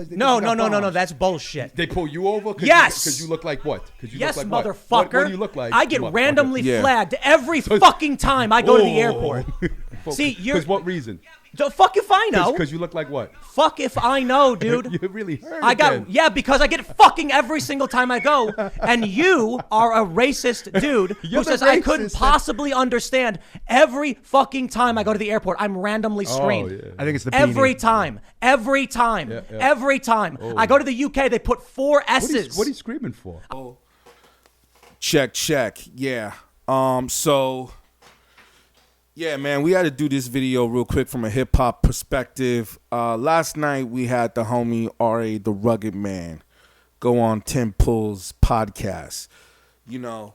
guys? No. That's bullshit. They pull you over? Yes. Because you look like what? Yes, look like motherfucker. What do you look like? I get randomly flagged every fucking time I go to the airport. See, you're... Because what reason? The fuck if I know. Because you look like what? Fuck if I know, dude. You really heard because I get it fucking every single time I go. And you are a racist dude who says I couldn't possibly understand every fucking time I go to the airport. I'm randomly screened. Yeah. I think it's the Every time. Every time. I go to the UK, they put 4 S's. What are you screaming for? Check. Yeah. Yeah, man, we had to do this video real quick from a hip-hop perspective. Last night, we had the homie R.A. the Rugged Man go on Tim Pool's podcast. You know,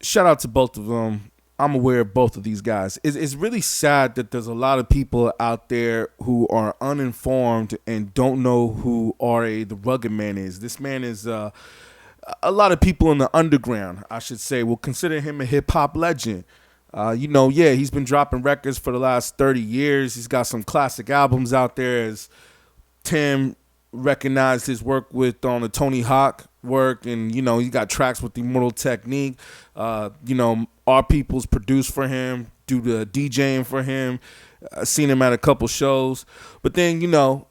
shout out to both of them. I'm aware of both of these guys. It's really sad that there's a lot of people out there who are uninformed and don't know who R.A. the Rugged Man is. This man is... a lot of people in the underground, I should say, will consider him a hip-hop legend. He's been dropping records for the last 30 years. He's got some classic albums out there, as Tim recognized his work with on the Tony Hawk work, and he got tracks with Immortal Technique. Our People's produced for him, do the DJing for him. I seen him at a couple shows, but then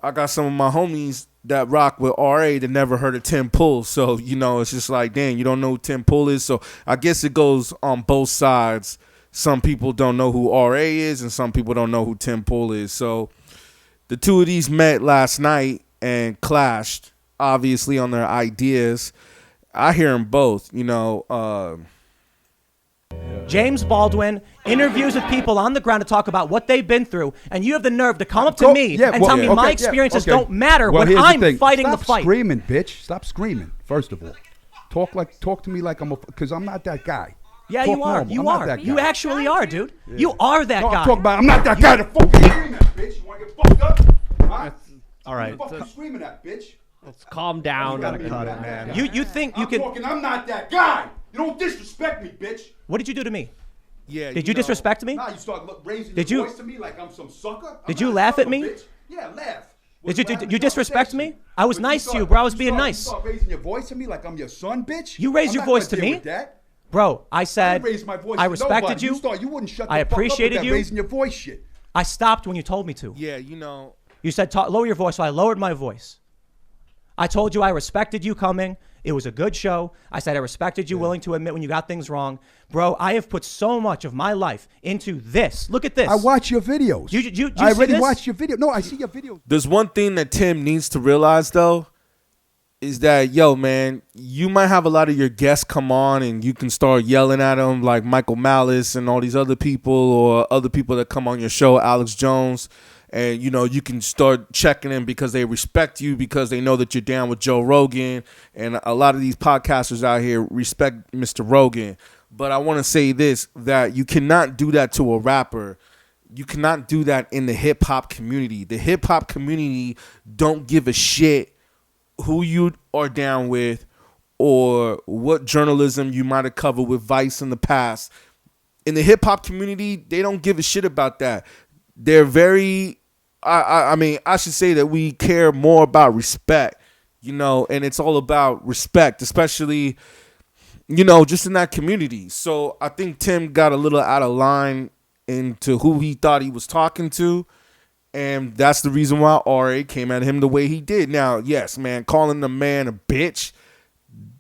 I got some of my homies that rock with RA that never heard of Tim Pool, so it's just like, dang, you don't know who Tim Pool is. So I guess it goes on both sides. Some people don't know who RA is, and some people don't know who Tim Pool is. So the two of these met last night and clashed, obviously, on their ideas. I hear them both, James Baldwin interviews with people on the ground to talk about what they've been through, and you have the nerve to come up to me and tell me my experiences don't matter when I'm fighting the fight. Stop screaming, bitch. Stop screaming, first of all. Talk to me like because I'm not that guy. Yeah, you are. You are. You actually are, dude. Yeah. You are that guy. I'm not that guy to fucking scream at, bitch. You want to get fucked up? Huh? All right. What the fuck you screaming at, bitch? Let's calm down. You gotta cut it, man. You think you can... I'm not that guy. You don't disrespect me, bitch. What did you do to me? Yeah. Did you disrespect me? Nah, you start raising your voice to me like I'm some sucker. Did you laugh at me? Bitch. Yeah, laugh. Did you disrespect me? I was nice to you, bro. I was being nice. You start raising your voice to me like I'm your son, bitch. You raised your voice to me? Bro, I said I respected you. You wouldn't shut the I fuck up with appreciated that you. raising your voice shit. I stopped when you told me to. Yeah, You said lower your voice, so I lowered my voice. I told you I respected you coming. It was a good show. I said I respected you, willing to admit when you got things wrong. Bro, I have put so much of my life into this. Look at this. I watch your videos. I already watched your video. No, I see your video. There's one thing that Tim needs to realize, though, is that, yo, man, you might have a lot of your guests come on and you can start yelling at them like Michael Malice and all these other people, or other people that come on your show, Alex Jones. And, you can start checking them because they respect you, because they know that you're down with Joe Rogan. And a lot of these podcasters out here respect Mr. Rogan. But I want to say this, that you cannot do that to a rapper. You cannot do that in the hip-hop community. The hip-hop community don't give a shit who you are down with or what journalism you might have covered with Vice in the past. In the hip-hop community, they don't give a shit about that. They're very... I should say that we care more about respect, and it's all about respect, especially, just in that community. So I think Tim got a little out of line into who he thought he was talking to, and that's the reason why RA came at him the way he did. Now, yes, man, calling the man a bitch,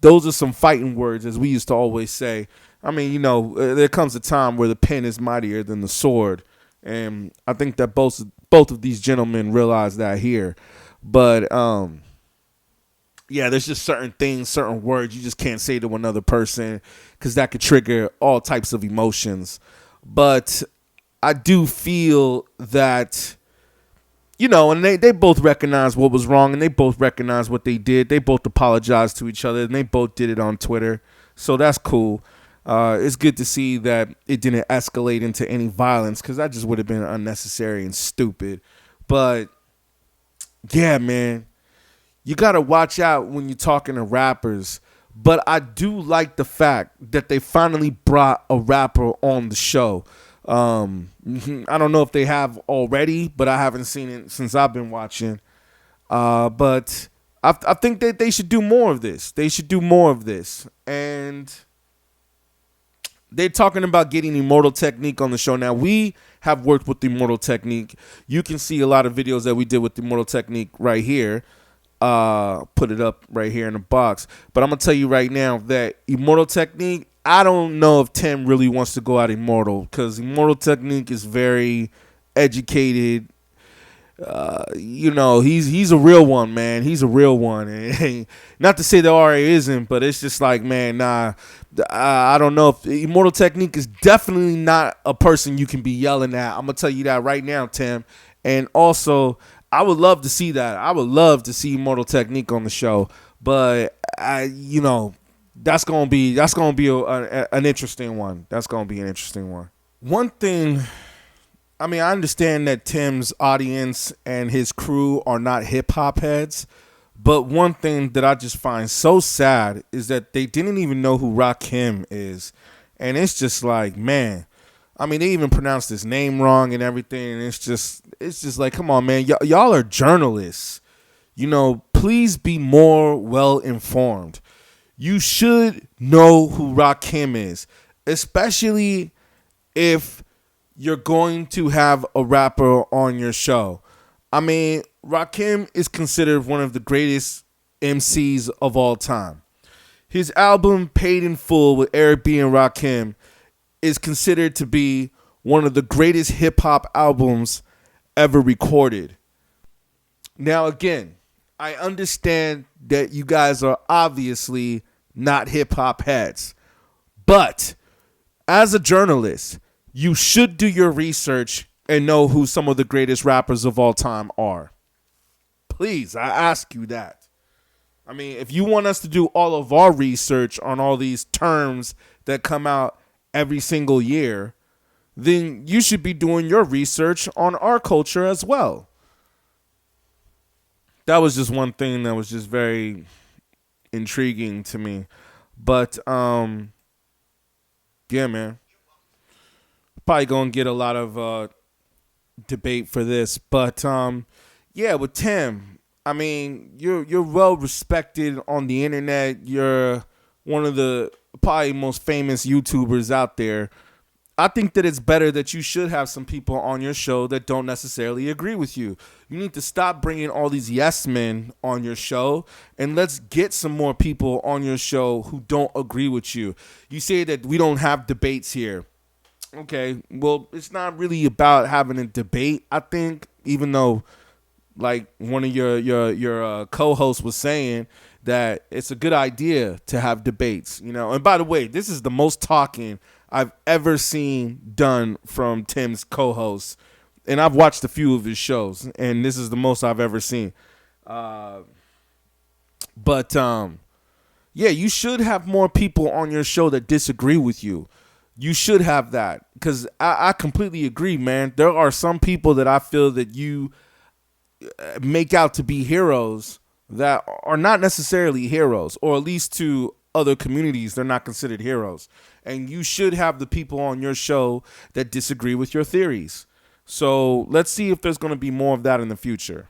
those are some fighting words, as we used to always say. I mean, there comes a time where the pen is mightier than the sword. And I think that both of these gentlemen realize that here. But, there's just certain things, certain words you just can't say to another person because that could trigger all types of emotions. But I do feel that, and they both recognize what was wrong, and they both recognize what they did. They both apologized to each other, and they both did it on Twitter. So that's cool. It's good to see that it didn't escalate into any violence, because that just would have been unnecessary and stupid. But yeah, man, you got to watch out when you're talking to rappers. But I do like the fact that they finally brought a rapper on the show. I don't know if they have already, but I haven't seen it since I've been watching. But I think that they should do more of this. They should do more of this. And they're talking about getting Immortal Technique on the show. Now, we have worked with Immortal Technique. You can see a lot of videos that we did with Immortal Technique right here. Put it up right here in the box. But I'm going to tell you right now that Immortal Technique, I don't know if Tim really wants to go out Immortal, because Immortal Technique is very educated. He's a real one, man. He's a real one. And not to say that RA isn't, but it's just like, man, nah. I don't know if Immortal Technique is definitely not a person you can be yelling at. I'm gonna tell you that right now, Tim. And also, I would love to see that. I would love to see Immortal Technique on the show, but that's gonna be an interesting one. That's gonna be an interesting one. One thing. I mean, I understand that Tim's audience and his crew are not hip-hop heads, but one thing that I just find so sad is that they didn't even know who Rakim is. And it's just like, man, I mean, they even pronounced his name wrong and everything, and it's just like, come on, man, y'all are journalists. Please be more well-informed. You should know who Rakim is, especially if you're going to have a rapper on your show. I mean, Rakim is considered one of the greatest MCs of all time. His album, Paid in Full with Eric B. and Rakim, is considered to be one of the greatest hip-hop albums ever recorded. Now, again, I understand that you guys are obviously not hip-hop heads, but as a journalist, you should do your research and know who some of the greatest rappers of all time are. Please, I ask you that. I mean, if you want us to do all of our research on all these terms that come out every single year, then you should be doing your research on our culture as well. That was just one thing that was just very intriguing to me. But, yeah, man. Probably gonna get a lot of debate for this, but yeah, with Tim, I mean, you're well respected on the internet. You're one of the probably most famous YouTubers out there. I think that it's better that you should have some people on your show that don't necessarily agree with you. You need to stop bringing all these yes men on your show, and let's get some more people on your show who don't agree with you. You say that we don't have debates here. Okay, well, it's not really about having a debate, I think, even though, like, one of your co-hosts was saying that it's a good idea to have debates, And by the way, this is the most talking I've ever seen done from Tim's co-hosts, and I've watched a few of his shows, and this is the most I've ever seen. Yeah, you should have more people on your show that disagree with you. You should have that, because I completely agree, man. There are some people that I feel that you make out to be heroes that are not necessarily heroes, or at least to other communities, they're not considered heroes. And you should have the people on your show that disagree with your theories. So let's see if there's going to be more of that in the future.